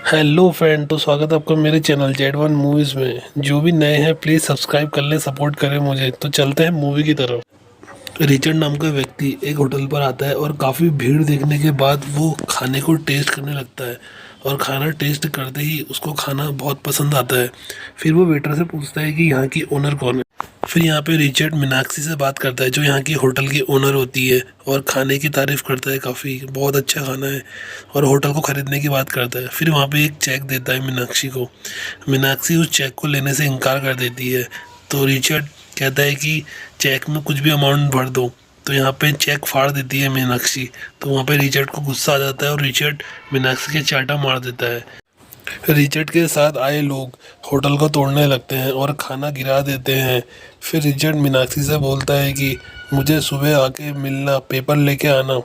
Hello friend, तो स्वागत है आपका मेरे चैनल जेड 1 मूवीज़ में। जो भी नए हैं प्लीज़ सब्सक्राइब कर लें, सपोर्ट करें मुझे। तो चलते हैं मूवी की तरफ। रिचर्ड नाम का व्यक्ति एक होटल पर आता है और काफ़ी भीड़ देखने के बाद वो खाने को टेस्ट करने लगता है। और खाना टेस्ट करते ही उसको खाना बहुत पसंद आता है। फिर वो वेटर से पूछता है कि यहाँ की ओनर कौन है। फिर यहाँ पे रिचर्ड मीनाक्षी से बात करता है जो यहाँ की होटल की ओनर होती है, और खाने की तारीफ़ करता है, काफ़ी बहुत अच्छा खाना है, और होटल को ख़रीदने की बात करता है। फिर वहाँ पे एक चेक देता है मीनाक्षी को। मीनाक्षी उस चेक को लेने से इनकार कर देती है। तो रिचर्ड कहता है कि चेक में कुछ भी अमाउंट भर दो। तो यहाँ पे चेक फाड़ देती है मीनाक्षी। तो वहाँ पे रिचर्ड को गुस्सा आ जाता है और रिचर्ड मीनाक्षी के चांटा मार देता है। रिचर्ड के साथ आए लोग होटल को तोड़ने लगते हैं और खाना गिरा देते हैं। फिर रिचर्ड मीनाक्षी से बोलता है कि मुझे सुबह आके मिलना, पेपर लेके आना।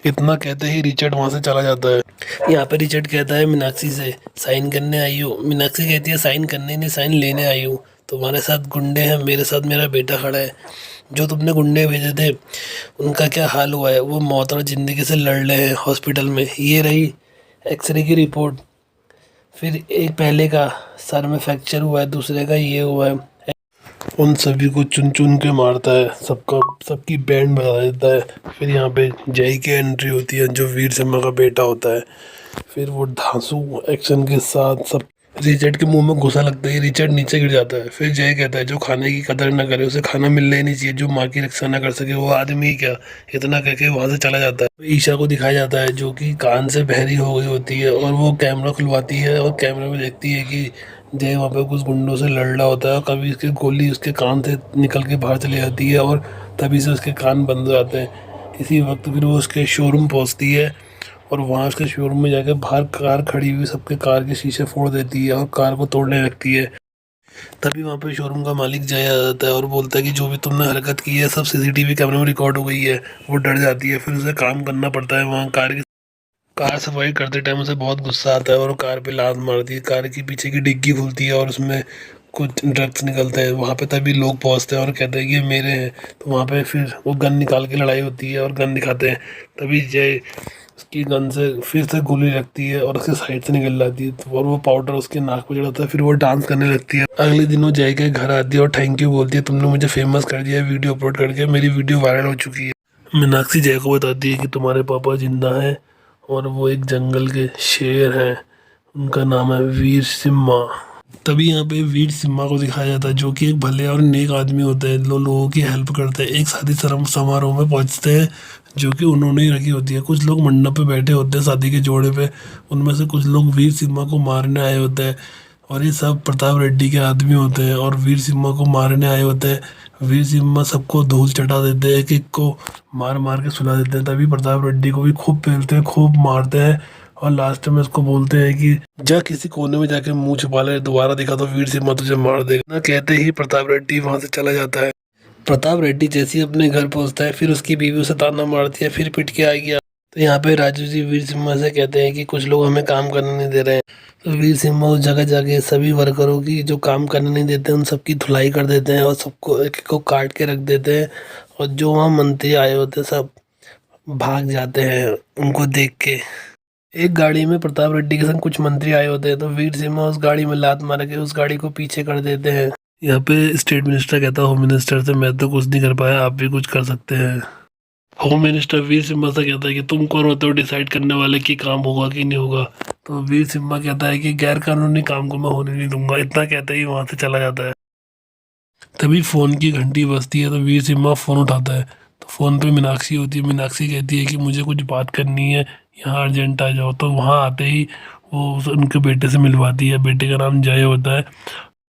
इतना कहते ही रिचर्ड वहाँ से चला जाता है। यहाँ पे रिचर्ड कहता है मीनाक्षी से, साइन करने आई हो। मीनाक्षी कहती है साइन करने नहीं, साइन लेने आई हूँ। तुम्हारे साथ गुंडे हैं, मेरे साथ मेरा बेटा खड़ा है। जो तुमने गुंडे भेजे थे उनका क्या हाल हुआ है? वो मौत और ज़िंदगी से लड़ रहे हैं हॉस्पिटल में। ये रही एक्सरे की रिपोर्ट। फिर एक पहले का सर में फ्रैक्चर हुआ है, दूसरे का ये हुआ है। उन सभी को चुन चुन के मारता है, सबका सबकी बैंड बजा देता है। फिर यहाँ पे जय की एंट्री होती है जो वीर सिम्हा का बेटा होता है। फिर वो धांसू एक्शन के साथ सब रिचर्ड के मुंह में घुसा लगता है, रिचर्ड नीचे गिर जाता है। फिर जय कहता है जो खाने की कदर ना करे उसे खाना मिलना ही नहीं चाहिए, जो माँ की रक्षा ना कर सके वो आदमी ही क्या। इतना कह के वहाँ से चला जाता है। ईशा को दिखाया जाता है जो कि कान से बहरी हो गई होती है, और वो कैमरा खुलवाती है और कैमरे में देखती है कि जय वहाँ पे कुछ गुंडों से लड़ रहा होता है, और कभी उसकी गोली उसके कान से निकल के बाहर चली जाती है और तभी से उसके कान बंद हो जाते हैं। इसी वक्त फिर वो उसके शोरूम पहुँचती है, और वहाँ उसके शोरूम में जाकर बाहर कार खड़ी हुई सबके कार के शीशे फोड़ देती है और कार को तोड़ने लगती है। तभी वहाँ पे शोरूम का मालिक जय आ जाता है और बोलता है कि जो भी तुमने हरकत की है सब सीसीटीवी कैमरे में रिकॉर्ड हो गई है। वो डर जाती है, फिर उसे काम करना पड़ता है। वहाँ कार सफाई करते टाइम उसे बहुत गुस्सा आता है और वो कार पे लात मारती है। कार की पीछे की डिग्गी खुलती है और उसमें कुछ ड्रग्स निकलते हैं। वहाँ पे तभी लोग पहुँचते हैं और कहते हैं कि ये मेरे हैं। तो वहाँ पे फिर वो गन निकाल के लड़ाई होती है और गन दिखाते हैं। तभी जय उसकी गन से फिर से गोली लगती है और उसके साइड से निकल जाती है, और वो पाउडर उसके नाक पे चढ़ाता है। फिर वो डांस करने लगती है। अगले दिन वो जय के घर आती है और थैंक यू बोलती है, तुमने मुझे फेमस कर दिया, वीडियो अपलोड करके मेरी वीडियो वायरल हो चुकी है। मीनाक्षी जय को बताती है कि तुम्हारे पापा जिंदा हैं और वो एक जंगल के शेर हैं, उनका नाम है वीर सिम्हा। तभी यहाँ पे वीर सिम्हा को दिखाया जाता है जो कि एक भले और नेक आदमी होते हैं, लोगों की हेल्प करते हैं। एक शादी समारोह में पहुँचते हैं जो कि उन्होंने ही रखी होती है। कुछ लोग मंडप पे बैठे होते हैं शादी के जोड़े पे, उनमें से कुछ लोग वीर सिम्हा को मारने आए होते हैं, और ये सब प्रताप रेड्डी के आदमी होते हैं और वीर सिम्हा को मारने आए होते हैं। वीर सिम्हा सबको धूल चटा देते हैं, एक एक को मार मार के सुला देते हैं। तभी प्रताप रेड्डी को भी खूब पेलते हैं, खूब मारते हैं, और लास्ट में उसको बोलते हैं कि जा किसी कोने में जाके मुंह छुपा ले, दोबारा दिखा तो वीर सिम्हा तुझे मार देगा। ना कहते ही प्रताप रेड्डी वहां से चला जाता है। प्रताप रेड्डी जैसे ही अपने घर पहुंचता है फिर उसकी बीवी उसे ताना मारती है, फिर पिट के आ गया। तो यहाँ पे राजू जी वीर सिम्हा से कहते हैं कि कुछ लोग हमें काम करने नहीं दे रहे हैं। तो वीर सिम्हा उस जगह जाके सभी वर्करों की जो काम करने नहीं देते उन सबकी धुलाई कर देते हैं और सबको एक एक को काट के रख देते हैं। और जो वहाँ मंत्री आए होते हैं सब भाग जाते हैं उनको देख के। एक गाड़ी में प्रताप रेड्डी के संग कुछ मंत्री आए होते हैं, तो वीर सिम्हा उस गाड़ी में लात मार के उस गाड़ी को पीछे कर देते हैं। यहाँ पे स्टेट मिनिस्टर कहता है होम मिनिस्टर से, मैं तो कुछ नहीं कर पाया, आप भी कुछ कर सकते हैं। होम मिनिस्टर वीर सिम्हा से कहता है कि तुम कौन होते हो डिसाइड करने वाले कि काम होगा कि नहीं होगा। तो वीर सिम्हा कहता है कि गैर कानूनी काम को मैं होने नहीं दूंगा। इतना कहते ही वहां से चला जाता है। तभी फोन की घंटी बजती है, तो वीर सिम्हा फोन उठाता है। तो फोन पे मीनाक्षी होती है। मीनाक्षी कहती है कि मुझे कुछ बात करनी है, यहाँ अर्जेंट आ जाओ। तो वहाँ आते ही वो उनके बेटे से मिलवाती है। बेटे का नाम जय होता है।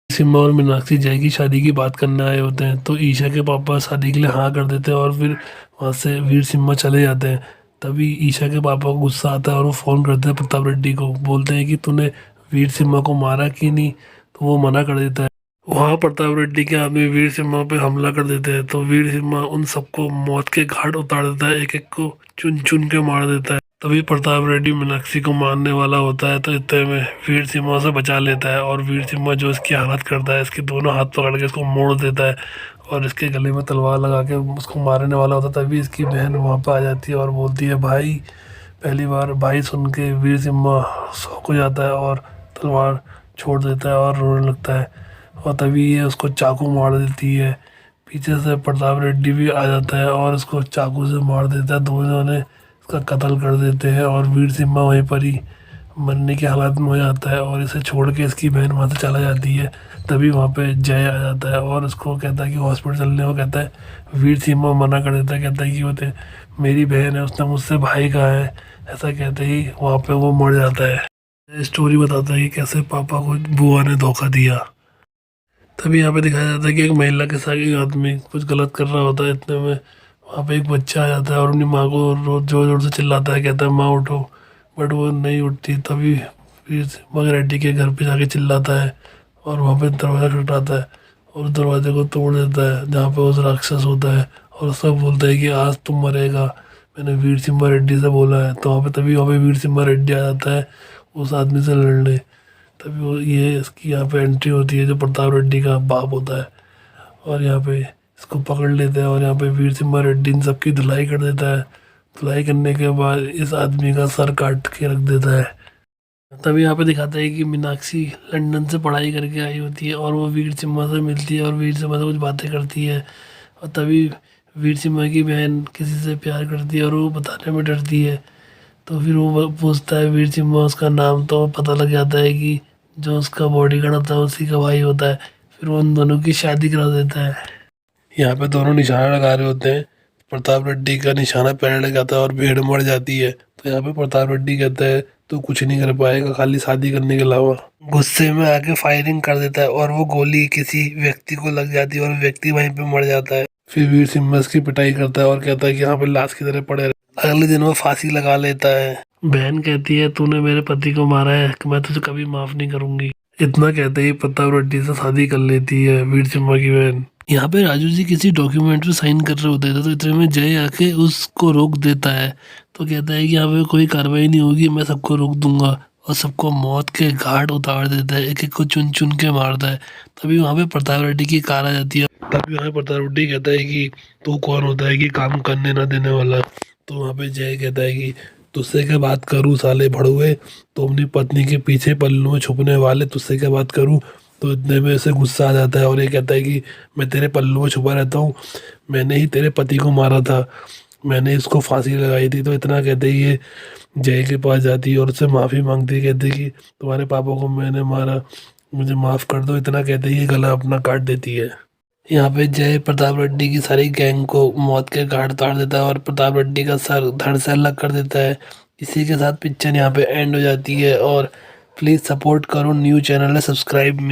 सिम्हा और मीनाक्षी जय की शादी की बात करने आए होते हैं, तो ईशा के पापा शादी के लिए हाँ कर देते हैं और फिर वहाँ से वीर सिम्हा चले जाते हैं। तभी ईशा के पापा को गुस्सा आता है और वो फ़ोन करते हैं प्रताप रेड्डी को, बोलते हैं कि तूने वीर सिम्हा को मारा कि नहीं। तो वो मना कर देता है। वहाँ प्रताप रेड्डी के आदमी वीर सिम्हा पे हमला कर देते हैं। तो वीर सिम्हा उन सबको मौत के घाट उतार देता है, एक एक को चुन चुन के मार देता है। तभी प्रताप रेड्डी मीनाक्षी को मारने वाला होता है, तो इतने में वीर सिम्हा से बचा लेता है, और वीर सिम्हा जो इसकी हालत करता है, इसके दोनों हाथ पकड़ के इसको मोड़ देता है और इसके गले में तलवार लगा के उसको मारने वाला होता है। तभी इसकी बहन वहाँ पर आ जाती है और बोलती है भाई पहली बार भाई सुन के वीर सिम्हा शौक हो जाता है और तलवार छोड़ देता है और रोने लगता है। और तभी ये उसको चाकू मार देती है। पीछे से प्रताप रेड्डी भी आ जाता है और उसको चाकू से मार देता है। दोनों ने इसका कत्ल कर देते हैं और वीर सिम्हा वहीं पर ही मरने की हालत में हो जाता है और इसे छोड़ के इसकी बहन वहाँ से चला जाती है। तभी वहाँ पे जय आ जाता है और उसको कहता है कि हॉस्पिटल चलने को कहता है। वीर सिम्हा मना कर देता है, कहता है कि वो मेरी बहन है, उसने मुझसे भाई कहा है। ऐसा कहते ही वहाँ पे वो मर जाता है। स्टोरी बताता है कि कैसे पापा को बुआ ने धोखा दिया। तभी यहाँ पे दिखाया जाता है कि एक महिला के साथ एक आदमी कुछ गलत कर रहा होता है। इतने में वहाँ पे एक बच्चा आ जाता है और अपनी माँ को जोर जोर से चिल्लाता है, कहता है माँ उठो, बट वो नहीं उठती। तभी फिर मगर रेड्डी के घर पे जाके चिल्लाता है और वहाँ पे दरवाज़ा खटखटाता है और उस दरवाजे को तोड़ देता है जहाँ पे उस राक्षस होता है और उसका बोलता है कि आज तुम मरेगा, मैंने वीर सिम्हा रेड्डी से बोला है। तो वहाँ पे वीर सिम्हा रेड्डी आ जाता है उस आदमी से लड़ने। तभी वो ये इसकी यहाँ पे एंट्री होती है जो प्रताप रेड्डी का बाप होता है और यहाँ पे इसको पकड़ लेते हैं और यहाँ पे वीर सिम्हा रेड्डी इन सबकी धुलाई कर देता है। धुलाई करने के बाद इस आदमी का सर काट के रख देता है। तभी यहाँ पे दिखाता है कि मीनाक्षी लंदन से पढ़ाई करके आई होती है और वो वीर सिम्हा से मिलती है और वीर सिम्हा से कुछ बातें करती है। और तभी वीर सिम्हा की बहन किसी से प्यार करती है और वो बताने में डरती है। तो फिर वो पूछता है वीर सिम्हा उसका नाम, तो पता लग जाता है कि जो उसका बॉडीगार्ड होता है उसी का भाई होता है। फिर वो उन दोनों की शादी करा देता है। यहाँ पे दोनों निशाना लगा रहे होते हैं। प्रताप रेड्डी का निशाना पैर लगाता है और भेड़ मर जाती है। तो यहाँ पे प्रताप रेड्डी कहता है तू कुछ नहीं कर पाएगा खाली शादी करने के अलावा। गुस्से में आके फायरिंग कर देता है और वो गोली किसी व्यक्ति को लग जाती है और व्यक्ति वहीं पे मर जाता है। फिर वीर सिम्हा की पिटाई करता है और कहता है कि यहाँ पे लाश की तरह पड़े रहे। अगले दिन वो फांसी लगा लेता है। बहन कहती है तूने मेरे पति को मारा है, मैं तुझे कभी माफ नहीं करूंगी। इतना कहते ही प्रताप रेड्डी से शादी कर लेती है वीर सिम्हा की बहन। यहाँ पे राजू जी किसी डॉक्यूमेंट पे साइन कर रहे होते थे तो इतने में जय आके उसको रोक देता है। तो कहता है कि यहाँ पे कोई कार्रवाई नहीं होगी, मैं सबको रोक दूंगा और सबको मौत के घाट उतार देता है, एक एक को चुन चुन के मारता है। तभी वहाँ पे प्रताप रेड्डी की कार आ जाती है। तभी वहाँ पे प्रताप रेड्डी कहता है कि तू कौन होता है कि काम करने ना देने वाला। तो वहाँ पे जय कहता है कि तुझसे क्या बात करूँ साले भड़ुए, तो अपनी पत्नी के पीछे पल्लू में छुपने वाले, तुझसे क्या बात करूँ। तो इतने में से गुस्सा आ जाता है और ये कहता है कि मैं तेरे पल्लू में छुपा रहता हूँ, मैंने ही तेरे पति को मारा था, मैंने इसको फांसी लगाई थी। तो इतना कहते ही ये जय के पास जाती है और उससे माफ़ी मांगती है, कहती है कि तुम्हारे पापा को मैंने मारा, मुझे माफ़ कर दो। इतना कहते ही ये गला अपना काट देती है। यहाँ पे जय प्रताप रेड्डी की सारी गैंग को मौत के घाट उतार देता है और प्रताप रेड्डी का सर धड़ से अलग कर देता है। इसी के साथ पिक्चर यहाँ पे एंड हो जाती है। और प्लीज़ सपोर्ट करो, न्यू चैनल है, सब्सक्राइब मी।